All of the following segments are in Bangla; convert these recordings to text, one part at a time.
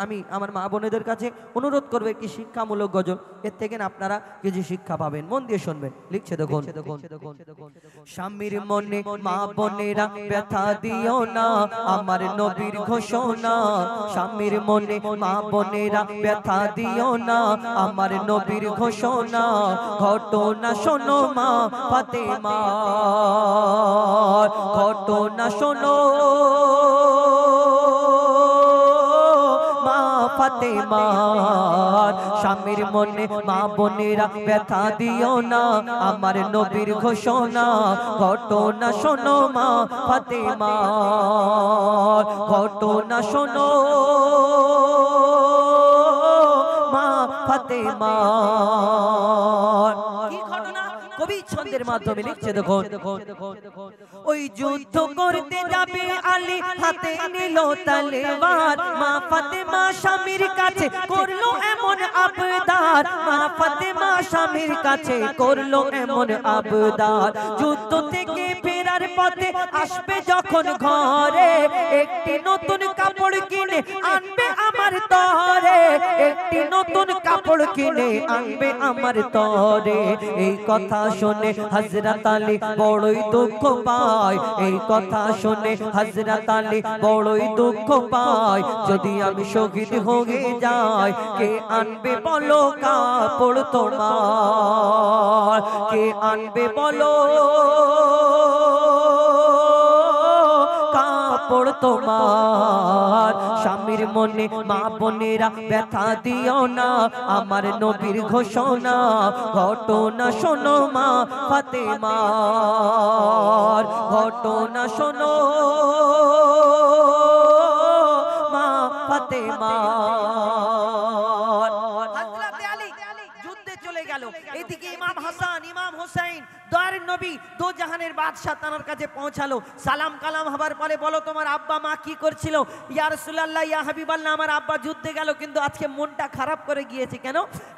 আমি আমার মা বোনেদের কাছে অনুরোধ করবো একটি শিক্ষামূলক গজল, এর থেকে না আপনারা কিছু শিক্ষা পাবেন, মন দিয়ে শুনবেন। লিখছে দেখুন, স্বামীর মনে মা বোনেরা ব্যথা দিও না, আমার নবীর ঘোষণা। স্বামীর মনে মা বোনেরা ব্যথা দিও না, আমার নবীর ঘোষণা। ঘটনা শোনো মা ফাতেমা, ঘটনা শোনো মা ফাতেমা। স্বামীর মনে মা বোনেরা ব্যথা দিও না, আমার নবীর ঘোষণা। ঘটনা শোনো মা ফাতেমা, ঘটনা শোনো মা ফাতেমা। কি ঘটনা? কবি ছন্দের মাধ্যমে লিখছে দেখুন, ওই যুদ্ধ করতে যাবে আলী, হাতে নিল তলোয়ার। মা ফাতেমা স্বামীর কাছে করলো এমন আবদার, মা ফাতেমা স্বামীর কাছে করলো এমন আবদার। যুদ্ধ থেকে ফেরার পথে আসবে যখন ঘরে, একটি নতুন কাপড় কিনে আনবে আমার তরে, একটি নতুন কাপড় কিনে আনবে আমার তরে। এই কথা শুনে হযরত আলী বড়ই দুঃখ পায়, এই কথা শুনে হযরত আলী বড়ই দুঃখ পায়। যদি আমি শহীদ হয়ে যাই, কে আনবে বলো কাপড় তোমার, কে আনবে বলো কাপড় তোমার। স্বামীর মনে মা বোনেরা ব্যথা দিও না, আমার নবীর ঘোষণা। ঘটনা শোনো মা ফাতেমার, ঘটনা শোনো মা ফাতেমার। হযরত আলী যুদ্ধে চলে গেল, এদিকে ইমাম হাসান ইমাম হুসাইন দয়ার নবী দো জাহানের বাদশা তার কাছে পৌঁছালো। সালাম কালাম হবার পরে, বলো তোমার আব্বা মা কি করছিল? ইয়া রাসূলুল্লাহ ইয়া হাবিবাল্লাহ, আমার আব্বা যুদ্ধে গেল, কিন্তু আজকে মনটা খারাপ করে গিয়েছে। কেন?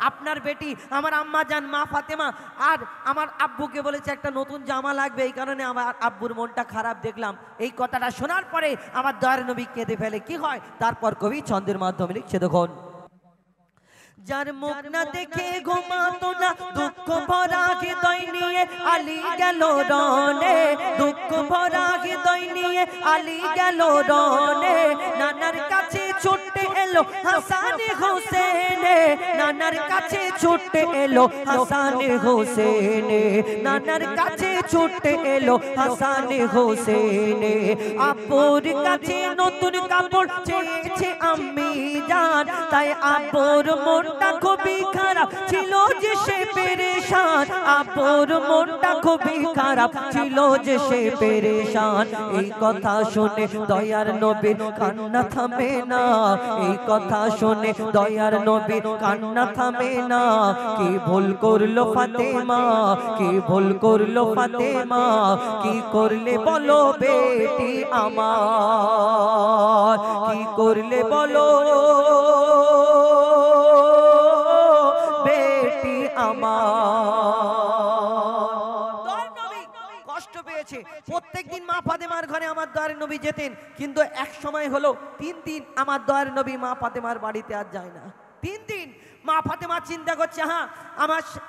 আপনার বেটি আমার আম্মা জান মা ফাতেমা আর আমার আব্বুকে বলেছে একটা নতুন জামা লাগবে, এই কারণে আমার আব্বুর মনটা খারাপ দেখলাম। এই কথাটা শোনার পরে আমার দয়ার নবী কেঁদে ফেলে। কি হয় তারপর? কবি ছন্দের মাধ্যমে লিখছে দেখুন, যার মুখ না দেখে ঘুমাতো না, দুঃখ ভরা হৃদয় নিয়ে আলী গেল রনে, দুঃখ ভরা হৃদয় নিয়ে আলী গেল রনে। নানার কাছে ছুটে এলো হাসান হোসেন, নানার কাছে ছুটে এলো হাসান হোসেন, নানার কাছে ছুটে এলো হাসান হোসেন। আব্বুর কাছে নতুন কাপড় চেয়েছে আম্মি জান, তাই আব্বুর মনটা খুবই খারাপ ছিল যে সে পেরেশান, আব্বুর মনটা খুবই খারাপ ছিল যে সে পেরেশান। এই কথা শুনে দয়ার নবীর কান্না থামে না, এই কথা শুনে দয়ার নবীর কান্না থামে না। কি ভুল করলো ফাতেমা, কি ভুল করলো ফাতেমা, কি করলে বলো বেটি আমার, কি করলে বলো বেটি আমার। কষ্ট পেয়েছে। প্রত্যেকদিন মা ফাতেমার ঘরে আমার দয়ার নবী যেতেন, কিন্তু এক সময় হলো 3 দিন আমার দয়ার নবী মা ফাতেমার বাড়িতে আর যায় না। 3 দিন মা ফাতেমা চিন্তা করছে, হ্যাঁ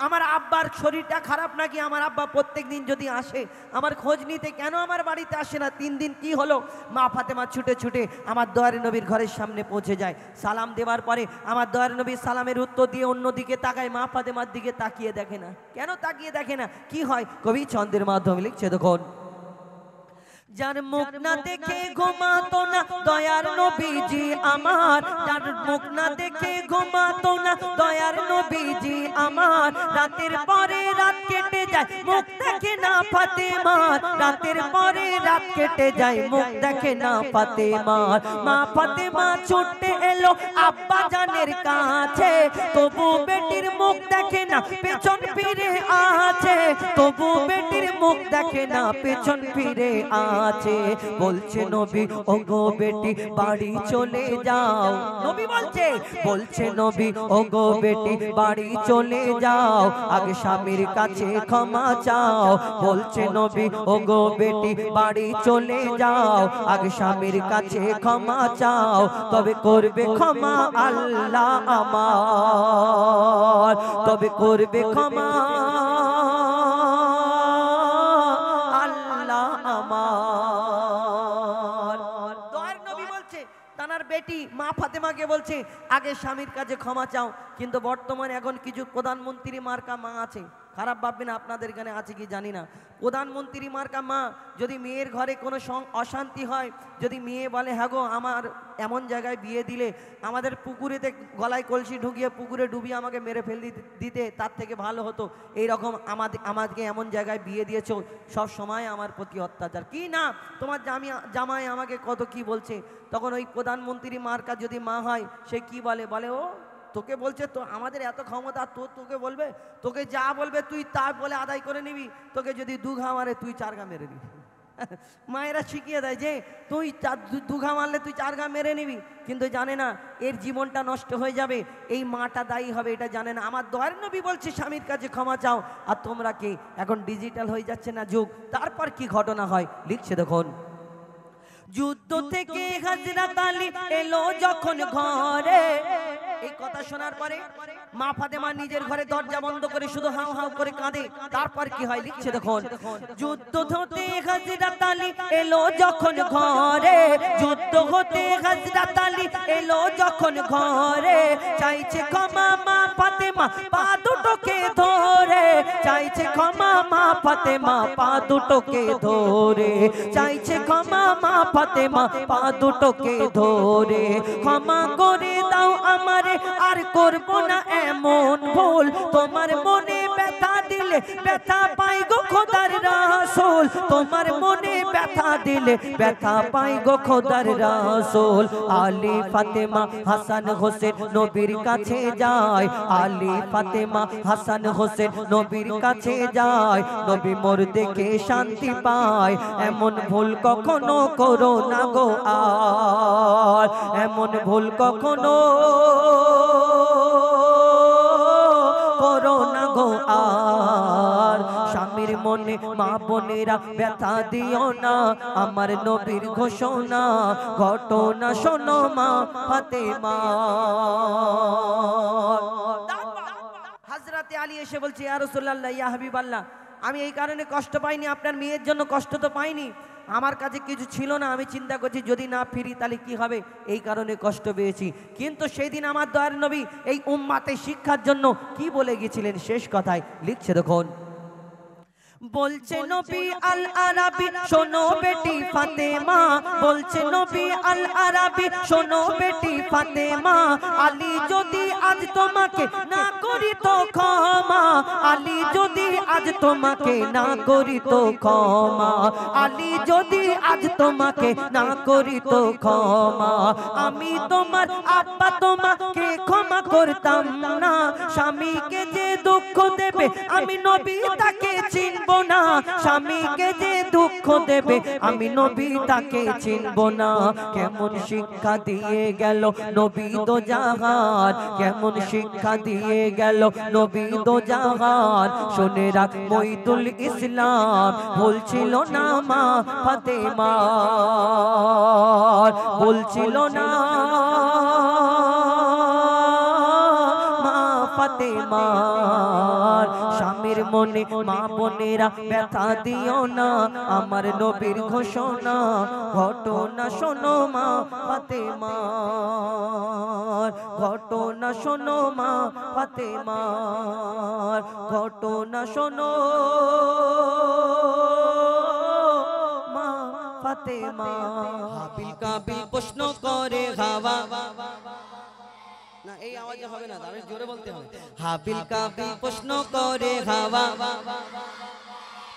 আমার আব্বার শরীরটা খারাপ নাকি, আমার আব্বা প্রত্যেকদিন যদি আসে আমার খোঁজ নিতে, কেন আমার বাড়িতে আসে না? 3 দিন কি হলো? মা ফাতেমা ছুটে ছুটে আমার দয়ার নবীর ঘরের সামনে পৌঁছে যায়। সালাম দেওয়ার পরে আমার দয়ার নবী সালামের উত্তর দিয়ে অন্যদিকে তাকায়, মা ফাতেমার দিকে তাকিয়ে দেখে না। কেন তাকিয়ে দেখে না? কি হয়? কবি ছন্দের মাধ্যমে লিখছে দেখুন, যার মুখ না দেখে ঘুমাতো না দয়ার নবীজি আমার, যার মুখ না দেখে ঘুমাতো না দয়ার নবীজি আমার। রাতের পরে রাত কেটে যায় মুখ দেখে না ফাতেমার, রাতের পরে রাত কেটে যায় মুখ দেখে না ফাতেমার। মা ফাতেমা ছুটে এলো আব্বা জানের কাছে, তবু বেটির মুখ দেখে না পেছন ফিরে আছে, তবু বেটির মুখ দেখে না পেছন ফিরে আছে। বলছে নবী ও গো বেটি বাড়ি চলে যাও, নবী বলছে, বলছে নবী ও গো বেটি বাড়ি চলে যাও, আগে স্বামীর কাছে ক্ষমা চাও। বলছে নবী ও গো বেটি বাড়ি চলে যাও, আগে স্বামীর কাছে ক্ষমা চাও, তবে করবে ক্ষমা আল্লাহ আমার, তবে করবে ক্ষমা আল্লাহ আমার। দয়ার নবী বলছে তানার বেটি মা ফাতেমাকে বলছে আগে স্বামীর কাছে ক্ষমা চাও। কিন্তু বর্তমানে এখন কিছু প্রধানমন্ত্রী মার্কা মা আছে, খারাপ ভাববেন না, আপনাদের এখানে আছে কি জানি না। প্রধানমন্ত্রী মার্কা মা যদি মেয়ের ঘরে কোনো অশান্তি হয়, যদি মেয়ে বলে হ্যাঁ গো আমার এমন জায়গায় বিয়ে দিলে আমাদের পুকুরেতে গলায় কলসি ঢুকিয়ে পুকুরে ডুবিয়ে আমাকে মেরে ফেল দিতে, তার থেকে ভালো হতো এই রকম আমাদেরকে এমন জায়গায় বিয়ে দিয়েছো, সব সময় আমার প্রতি অত্যাচার, কি না তোমার জামাই আমাকে কত কি বলছে। তখন ওই প্রধানমন্ত্রী মার্কা যদি মা হয় সে কি বলে, বলে ও তোকে বলছে তো আমাদের এত ক্ষমতা, তোকে বলবে, তোকে যা বলবে তুই তা বলে আদায় করে নিবি, তোকে যদি দুঘা মারে তুই 4 ঘা মেরে নিবি। মায়েরা শিখিয়ে দেয় যে তুই দুঘা মারলে তুই 4 ঘা মেরে নিবি, কিন্তু জানে না এর জীবনটা নষ্ট হয়ে যাবে, এই মাটা দায়ী হবে, এটা জানে না। আমার দয়ার নবী বলছে স্বামীর কাছে ক্ষমা চাও, আর তোমরা কি এখন ডিজিটাল হয়ে যাচ্ছে না যুগ। তারপর কি ঘটনা হয় লিখছে দেখুন, যুদ্ধ থেকে হযরত আলী এলো যখন ঘরে, এই কথা শোনার পরে মা ফাতেমা নিজের ঘরে দরজা বন্ধ করে শুধু হাউ হাউ করে কাঁদে। তারপর কি হয় লিখছে দেখুন, যুদ্ধ হতে হযরত আলী এলো যখন ঘরে, যুদ্ধ হতে হযরত আলী এলো যখন ঘরে, চাইছে ক্ষমা মা ফাতেমা পা দুটোকে ধরে, চাইছে ক্ষমা মা ফাতেমা পা দুটোকে ধরে, চাইছে ক্ষমা মা ফাতেমা পা দুটোকে ধরে, ক্ষমা করে দাও আমারে আর করব না এমন ভুল, তোমার মনে ব্যথা দিলে ব্যথা পাই গো খোদার রাসূল, তোমার মনে ব্যথা দিলে ব্যথা পাই গো খোদার রাসূল। আলী ফাতেমা হাসান হোসেন নবীর কাছে যায়, আলী ফাতেমা হাসান হোসেন নবীর কাছে যায়, নবী মোর দেখে শান্তি পায়, এমন ভুল কখনো করো না গো আর, এমন ভুল কখনো করো না গো আর, স্বামীর মনে মা বোনেরা ব্যথা দিও না, আমার নবীর ঘোষণা ঘটনা শোনো মা ফাতেমা। হযরতে আলী এসে বলছে ইয়া রাসূলুল্লাহ ইয়া হাবিবাল্লাহ, আমি এই কারণে কষ্ট পাইনি, আপনার মেয়ের জন্য কষ্ট তো পাইনি, আমার কাছে কিছু ছিল না, আমি চিন্তা করছি যদি না ফিরি তাহলে কি হবে, এই কারণে কষ্ট পেয়েছি। কিন্তু সেই দিন আমার দয়ার নবী এই উম্মাতে শিক্ষার জন্য কি বলে গিয়েছিলেন শেষ কথায় লিখছে দেখুন, বলছে নবী আল আরাবী শোনো বেটি ফাতেমা, বলছে নবী আল আরাবী শোনো বেটি ফাতেমা, আলী যদি আজ তোমাকে না করি তো ক্ষমা, আলী যদি আজ তোমাকে না করি তো ক্ষমা, আলী যদি আজ তোমাকে না করি তো ক্ষমা, আমি তোমার আব্বা তোমাকে ক্ষমা করতাম না, স্বামীকে যে দুঃখ দেবে আমি নবী তাকে চিনব না, স্বামীকে যে দুঃখ দেবে আমি নবী তাকে চিনব না। কেমন শিক্ষা দিয়ে গেল নবী দো জাহান, কেমন শিক্ষা দিয়ে গেল নবী দো জাহান, শুনে রাখ মঈদুল ইসলাম বলছিল না মা ফাতেমা, বলছিল না ফাতেমার, স্বামীর মনে মা বোনেরা ব্যথা দিও না, আমার নবীর ঘোষণা ঘটনা শোনো মা ফাতেমার, ঘটনা শোনো মা ফাতেমার, ঘটনা শোনো মা ফাতেমা। হাবিল কাবিল প্রশ্ন করে হাওয়া, না এই আওয়াজে হবে না, আমি জোরে বলতে হবে, হাবিল কাবিল প্রশ্ন করে হাওয়া,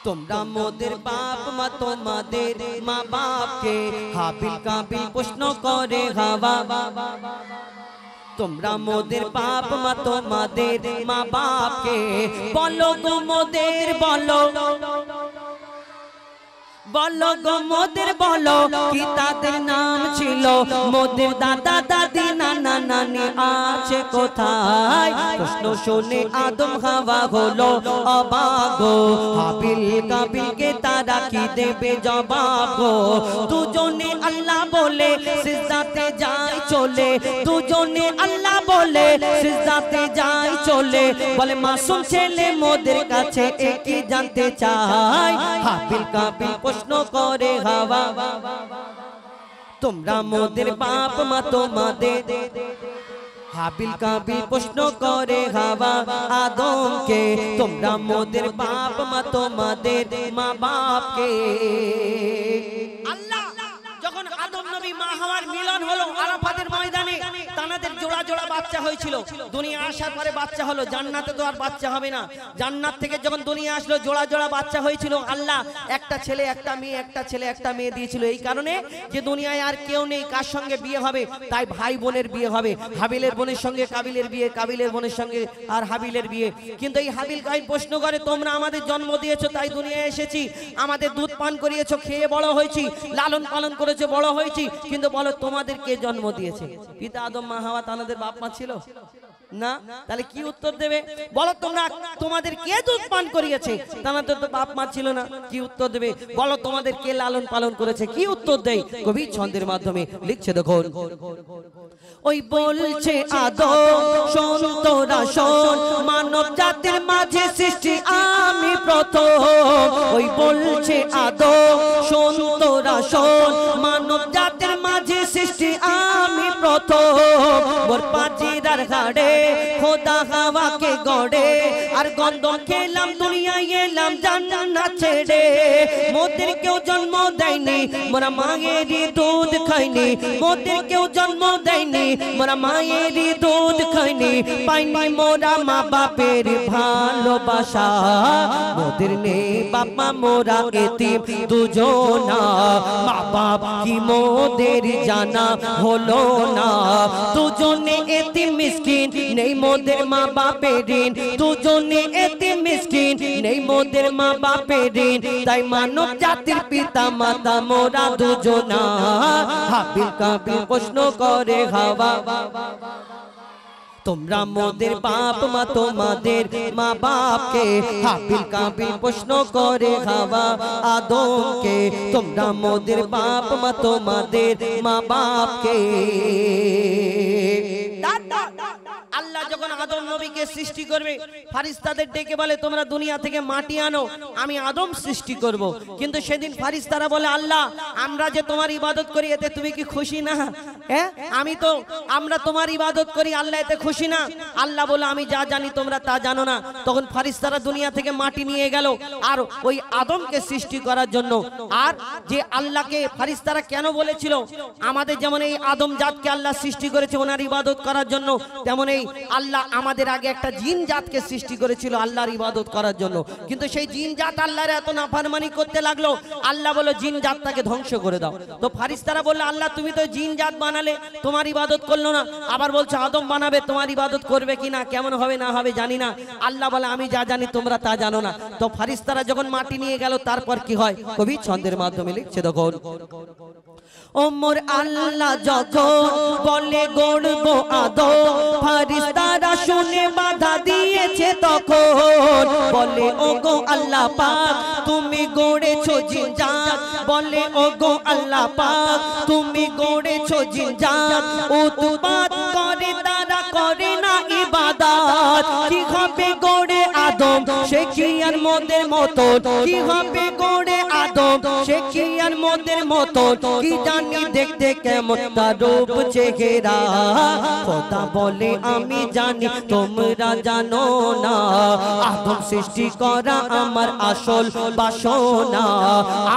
তোমরা মোদের বাপ মা তোমাদের মা বাপকে, হাবিল কাবিল প্রশ্ন করে হাওয়া, তোমরা মোদের বাপ মা তোমাদের মা বাপকে বলো গো মোদের বলো, বলো গো মোদের বলো কি তাদের নাম ছিল মোদের দাদা দাদি নানা নানি আছে কোথায় প্রশ্ন শুনে আদম হাওয়া হলো অবাক গো হাবিল কাবিলকে তারা কি দেবে জবাব গো দুজনে আল্লাহ বলে সিজদাতে যায় চলে দুজনে আল্লাহ বলে সিজদাতে যায় চলে বলে মাসুম ছেলে মোদের কাছে একই জানতে চায় হাবিল কাবিল প্রশ্ন করে হাওয়া তোমরা মোদের বাপ মা তোমাদের হাবিল কাবিল প্রশ্ন করে হাওয়া আদমকে তোমরা মোদের বাপ মা তোমাদের মা বাপকে আল্লাহ যখন আদম নবী মা হাওয়ার মিলন হলো আরাফাতের ময়দানে তানাদের জোড়া জোড়া বাচ্চা হয়েছিল দুনিয়া আসার পরে বাচ্চা হলো জান্নাতে তো আর বাচ্চা হবে না জান্নাত থেকে যখন দুনিয়া আসলো জোড়া জোড়া বাচ্চা হয়েছিল আল্লাহ একটা ছেলে একটা মেয়ে একটা ছেলে একটা মেয়ে দিয়েছিল এই কারণে যে দুনিয়ায় আর কেউ নেই কার সঙ্গে বিয়ে হবে তাই ভাই বোনের বিয়ে হবে হাবিলের বোনের সঙ্গে কাবিলের বিয়ে কাবিলের বোনের সঙ্গে আর হাবিলের বিয়ে কিন্তু এই হাবিল কাবিল প্রশ্ন করে তোমরা আমাদের জন্ম দিয়েছো তাই দুনিয়ায় এসেছি আমাদের দুধ পান করিয়েছো খেয়ে বড় হয়েছি লালন পালন করেছো বড় হয়েছি কিন্তু বলো তোমাদের কে জন্ম দিয়েছে পিতা আদম মা হাওয়া তাদের বাপ মা ছিল না তাহলে কি উত্তর দেবে বলো তোমরা তোমাদের কে দুধ পান করিয়েছে তাদের তো বাপ মা ছিল না কি উত্তর দেবে বলো তোমাদের কে লালন পালন করেছে কি উত্তর দেয় কবি ছন্দের মাধ্যমে লিখছে দেখুন ওই বলছে আদম শোন তোরা শোন মানব জাতির মাঝে সৃষ্টি আমি প্রথম ওই বলছে আদম শোন তোরা শোন মানব জাতির মাঝে সৃষ্টি আমি প্রথম মোর পাজিরার ঘাড়ে খোদা হাওয়াকে গড়ে আর গন্ধ খেলাম দুনিয়ায় এলাম জান্নাত ছেড়ে মোদের কেউ জন্ম দেয়নি মোরা মায়েরই দুধ খাইনি মোদের কেউ জন্ম দেয়নি মোরা মায়েরই দুধ খাইনি পাইনি মোরা মা বাপের ভালোবাসা মোদের নেই বাবা মোরা এতিম দুজনা মা বাপ কি মোদের জানা হলো না দুজনে এতিম মিসকিন নেই মোদের মা বাপের ঋণ দুজনে এতিম মিসকিন নেই মোদের মা বাপের ঋণ তাই মানব জাতির পিতা মাতা মোরা দুজনা হাবিল কাবিল প্রশ্ন করে হাওয়া তোমরা মোদের বাপ মা তোমাদের মা বাপকে হাবিল কাবিল প্রশ্ন করে হাওয়া আদমকে তোমরা মোদের বাপ মা তোমাদের মা বাপকে আল্লাহ যখন আদম নবীকে সৃষ্টি করবে ফারিস্তাদের ডেকে বলে তোমরা দুনিয়া থেকে মাটি আনো আমি আদম সৃষ্টি করব কিন্তু সেদিন ফারিস্তারা বলে আল্লাহ আমরা যে তোমার ইবাদত করি এতে তুমি কি খুশি না হ্যাঁ আমরা তোমার ইবাদত করি আল্লাহ এতে খুশি না আল্লাহ বলে আমি যা জানি তোমরা তা জানো না তখন ফারিস্তারা দুনিয়া থেকে মাটি নিয়ে গেল আর ওই আদমকে সৃষ্টি করার জন্য আর যে আল্লাহকে ফারিস্তারা কেন বলেছিল আমাদের যেমন এই আদম জাতকে আল্লাহ সৃষ্টি করেছে ওনার ইবাদত করার জন্য তেমন এই আল্লাহ আমাদের আগে একটা জিন জাতকে সৃষ্টি করেছিল আল্লাহর ইবাদত করার জন্য কিন্তু সেই জিন জাত আল্লাহর এত নাফরমানি করতে লাগলো আল্লাহ বলল জিন জাতটাকে ধ্বংস করে দাও তো ফারিস্তারা বলল আল্লাহ তুমি তো জিন জাত বানালে তোমার ইবাদত করলো না আবার বলছো আদম বানাবে তোমার ইবাদত করবে কিনা কেমন হবে না হবে জানি না আল্লাহ বলে আমি যা জানি তোমরা তা জানো না তো ফারিস্তারা যখন মাটি নিয়ে গেল তারপর কি হয় কবি ছন্দের মাধ্যমে লিখছে দেখুন ওমর আল্লাহ যখন বলে গড়ব আদম ফারিস্তারা শুনে বাধা দিয়েছে তখন বলে ওগো আল্লাহ পাক তুমি গড়েছো জিন জাত বলে ওগো আল্লাহ পাক তুমি গড়েছো জিন জাত উৎপাত করে তারা করে না ইবাদত কি হবে গড়ে আদম সে কি আর মোদের মতো কি হবে গড়ে আদম সে কি আর মোদের মতো কি জানি দেখতে কেমন তার রূপ চেহারা খোদা বলে আমি জানি তোমরা জানো না আদম সৃষ্টি করা আমার আসল বাসনা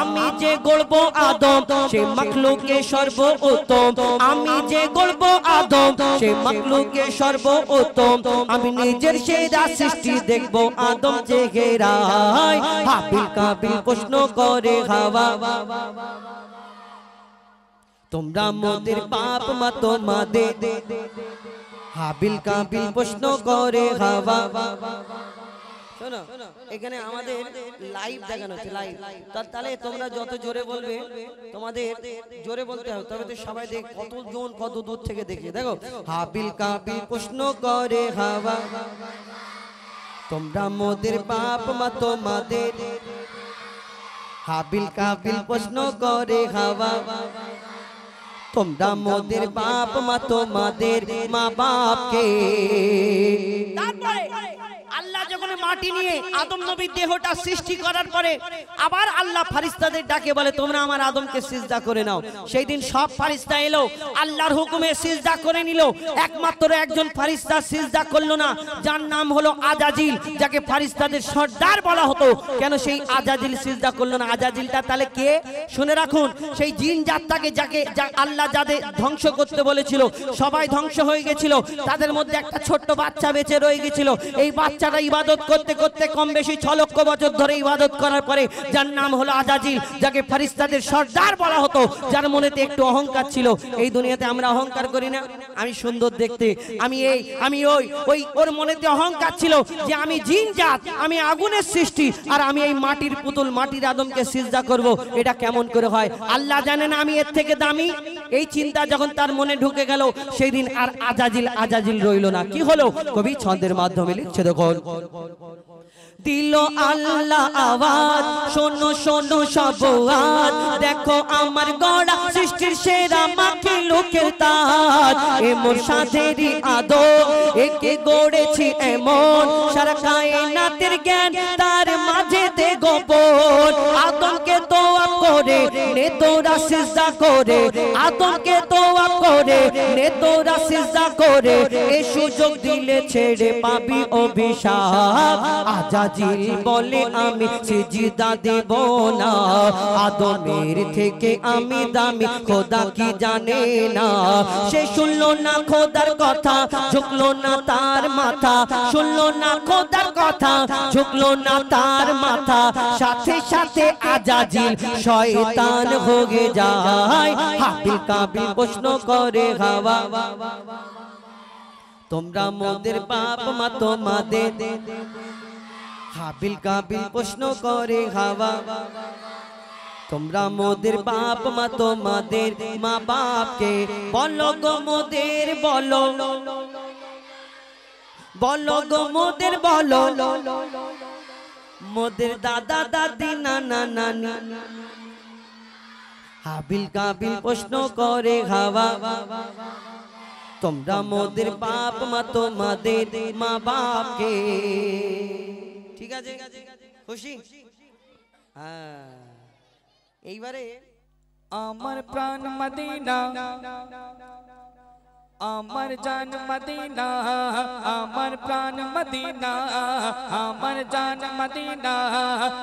আমি যে গড়ব আদম সে মাখলুকে সর্বোত্তম আমি যে গড়ব আদম সে মাখলুকে সর্বোত্তম আমি নিজের সেরা সৃষ্টি দেখব আদম চেহারায় হাবিল কাবিল প্রশ্ন করে হাওয়া তোমরা মোদের বাপ মা তোমাদের হাবিল কাবিল প্রশ্ন করে হাওয়া শোনো, এখানে আমাদের লাইভ দেখানো হচ্ছে, লাইভ। তাহলে তোমরা যত জোরে বলবে, তোমাদের জোরে বলতে হবে, তবে তো সবাই দেখ কতজন কত দূর থেকে দেখে। দেখো, হাবিল কাবিল প্রশ্ন করে হাওয়া, তোমরা মোদের বাপ মা তোমাদের। হাবিল কাবিল প্রশ্ন করে হাওয়া, তোমরা মোদের বাপ মা তোমাদের মা বাপকে। তারপরে আল্লাহ যখন মাটি নিয়ে আদম নবীর দেহটা সৃষ্টি করার পরে আবার আল্লাহ ফারিস্তাদের ডাকে বলে তোমরা আমার আদমকে সিজদা করে নাও। সেই দিন সব ফারিস্তা এলো, আল্লাহর হুকুমে সিজদা করে নিল। একমাত্র একজন ফারিস্তা সিজদা করলো না, যার নাম হলো আজাজিল, যাকে ফারিস্তাদের সর্দার বলা হতো। কেন সেই আজাজিল সিজদা করলো না? আজাজিলটা তাহলে কে? শুনে রাখুন, সেই জিন জাতটাকে যাকে আল্লাহ যাদের ধ্বংস করতে বলেছিল সবাই ধ্বংস হয়ে গেছিল, তাদের মধ্যে একটা ছোট্ট বাচ্চা বেঁচে রয়ে গেছিল। এই বাচ্চাটা ইবাদত করতে করতে কম বেশি 6 লক্ষ বছর ধরে ইবাদত করার পরে যার নাম হলো আজাজিল, যাকে ফারিস্তাদের সর্দার বলা হতো, যার মনেতে একটু অহংকার ছিল। এই দুনিয়াতে আমরা অহংকার করি না, আমি সুন্দর দেখতে, আমি এই আমি ওই ওর মনেতে অহংকার ছিল যে আমি জিন জাত, আমি আগুনের সৃষ্টি, আর আমি এই মাটির পুতুল, মাটির আদমকে সিজদা করব। এটা কেমন করে হয়? আল্লাহ জানেন আমি এর থেকে দামি। এই চিন্তা যখন তার মনে ঢুকে গেল, সেই দিন আর আজাজিল রইল না। কি হলো? কবি ছন্দের মাধ্যমে লিখছে, দেখো, দিল আল্লাহ আওয়াজ, শোনো শোনো সব আজ, দেখো আমার গড়া সৃষ্টির সেরা মাখি লোকের তাজ। এমন সাধেরই আদম একে গড়েছি এমন, সারা কায়নাতের জ্ঞান তার মাঝে দে গোপন। আদমকে তোয়া করে নে তোরা সিজদা করে, আদমকে তোয়া করে নে তোরা সিজদা করে, এই সুযোগ দিলে ছেড়ে পাবি অভিশাপ। আজাজিল বলে আমি সিজদা দেব না, আদমের থেকে আমি দামি, খোদা কি জানে না? সে শুনলো না খোদার কথা, ঝুঁকলো না তার মাথা, শুনলো না খোদার কথা, ঝুঁকলো না তার মাথা। সাথে সাথে আজাজিল শয়তান হয়ে যায়। হাবিল কাবিল প্রশ্ন করে হাওয়া, তোমরা মোদের বাপ মা তোমাদের। হাবিল কাবিল প্রশ্ন করে হাওয়া, তোমরা মোদের বাপ মা তোমাদের মা বাপকে। বলো গো মোদের, বলো বলো গো মোদের, বলো মোদের দাদা দাদি নানা নানি। হাবিল কাবিল প্রশ্ন করে হাওয়া, তোমরা মোদের বাপ মা তোমাদের মা বাপকে। ঠিক আছে, খুশি? হ্যাঁ, এইবারে আমার প্রাণ মদিনা, আমার জান মদিনা, আমার প্রাণ মদিনা, আমার জান মদিনা।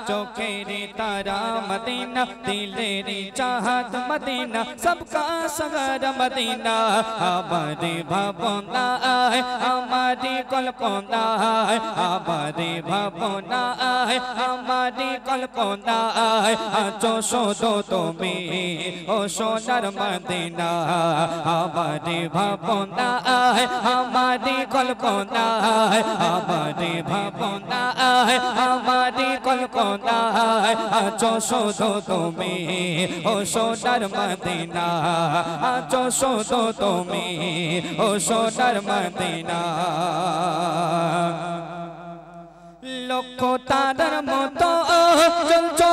চোখের তারা মদিনা, দিলের চাহত মদিনা, सबका सगर मदीना। हमारे भावना है, हमारी कल्पना है, हमारी भावना है, हमारी कल्पना है। आजो सोदो तुम्हें ओ सोनार मदीना, हमारी भावना है, हमारी कल्पना है, हमारी भावना है, हमारी कल्पना है। आजो सोदो तुम्हें ओ सोनार मदीना, आजो सोदो तुम्हें ओ सोनार मदीना। লক্ষ তারার মতো চলছো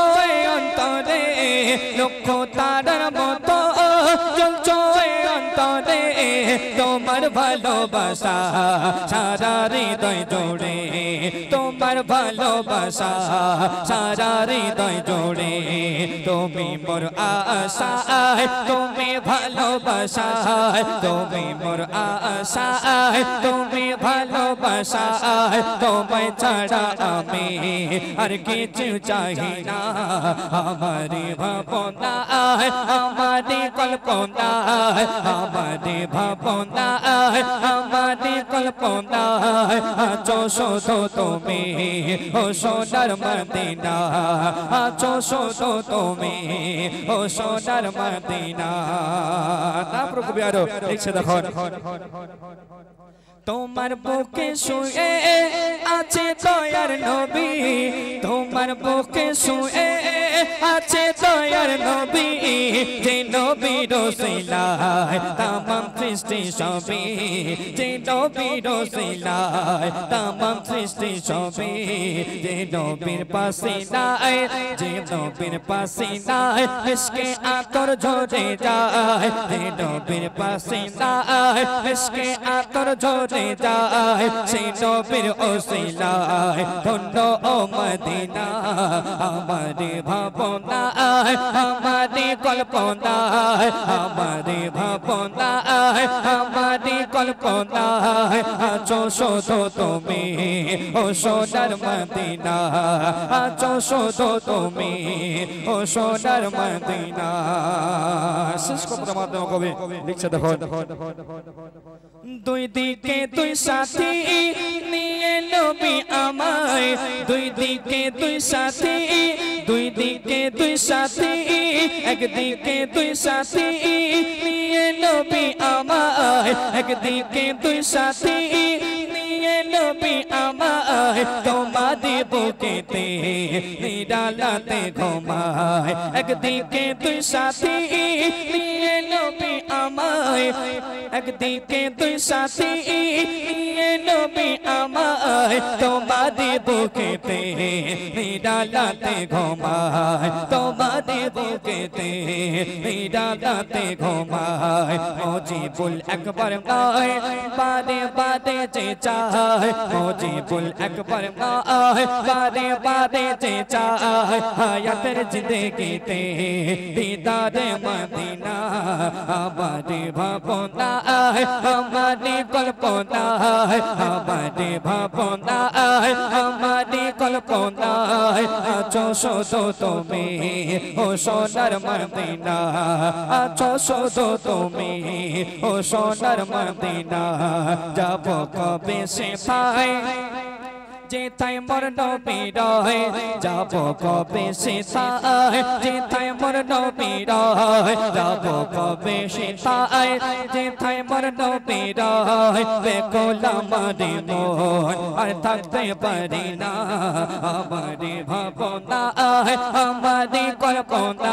অন্তরে, লক্ষ তারার মতো চলছো অন্তরে। তোমার ভালোবাসা সারা হৃদয় জোড়ে, তোমার ভালোবাসা সারা হৃদয় জোড়ে। তুমি মোর আশা, তুমি ভালোবাসা, তুমি মোর আশা, তুমি ভালোবাসা। তোমায় ছাড়া আমি আর কিছু চাহি না। हमारी भावना है, हमारी कल्पना है, हमारी भावना है, हमारी कल्पना है। आजो सोदो तुम्हें ओ सोनार मदीना, आजो सोदो तुम्हें ओ सोनार मदीना। ना प्रभु प्यारो लिखছে দেখো, তোমার বুকে শুয়ে আছে দয়ার নবী তোমার বুকে শুয়ে আছে দয়ার নবী যে নবীর ওসিলায় তামাম সৃষ্টি সবে যে নবীর ওসিলায় তামাম সৃষ্টি সবে যে নবীর পাশে নাই যে নবীর পাশে নাই ইশকে আতর ঝরে যায় যে নবীর পাশে নাই ইশকে আতর ঝরে যায় সেই নবীর ওসিলায় ধন্য ও মদিনা আমারে ভাবনা আমারে কল্পনা আমারে ভাবনা আমারে কল্পনা আছো শুধু তুমি ও সোনার মদিনা আছো শুধু তুমি ও সোনার মদিনা শেষ কথার মাধ্যমে কবি লিখছে দেখো দুই দিকে দুই সাথী নিয়ে নবী আমায় দুই দিকে দুই সাথী দুই দিকে দুই সাথী একদিকে দুই সাথী নিয়ে নবী আমায় একদিকে দুই সাথী নিয়ে নবী আমায় তোমাদের বুকেতে নিরালাতে ঘুমায় একদিকে দুই সাথী নিয়ে নবী আমায় একদিকে দুই সাথী নিয়ে নবী আমায় তোমাদের বুকেতে নিরালাতে ঘুমায় তোমাদের বুকেতে নিরালাতে ঘুমায় মুজিবুল আকবার নয় বাদে বাদে যে চায় মুজিবুল আকবার নয় বাদে বাদে যে চায় হায়াতের জিंदगीতে দিদারে মদিনা আমারে ভাবনা আমারে কল্পনা আমারে ভাবনা আমারে কল্পনা আছো শুধু তুমি ও সোনার মদিনা আছো শুধু তুমি ও সোনার মদিনা যাব কবে সে পাই যেথায় মোর নবী রয় যাব কবে সে তাই যেথায় মোর নবী রয় যাব কবে সে তাই যেথায় মোর নবী রয় বেকুল আমারে মন আর থাকতে পারি না আমারে ভাবনা আমারে কল্পনা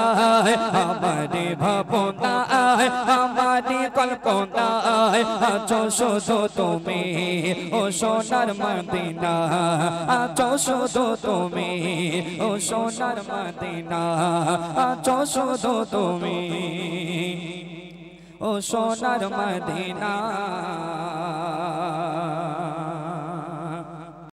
আমারে ভাবনা আমারে কল্পনা আছো শুধু তুমি ও সোনার মদিনা আছো শুধু তুমি ও সোনার মদিনা আছো শুধু তুমি ও সোনার মদিনা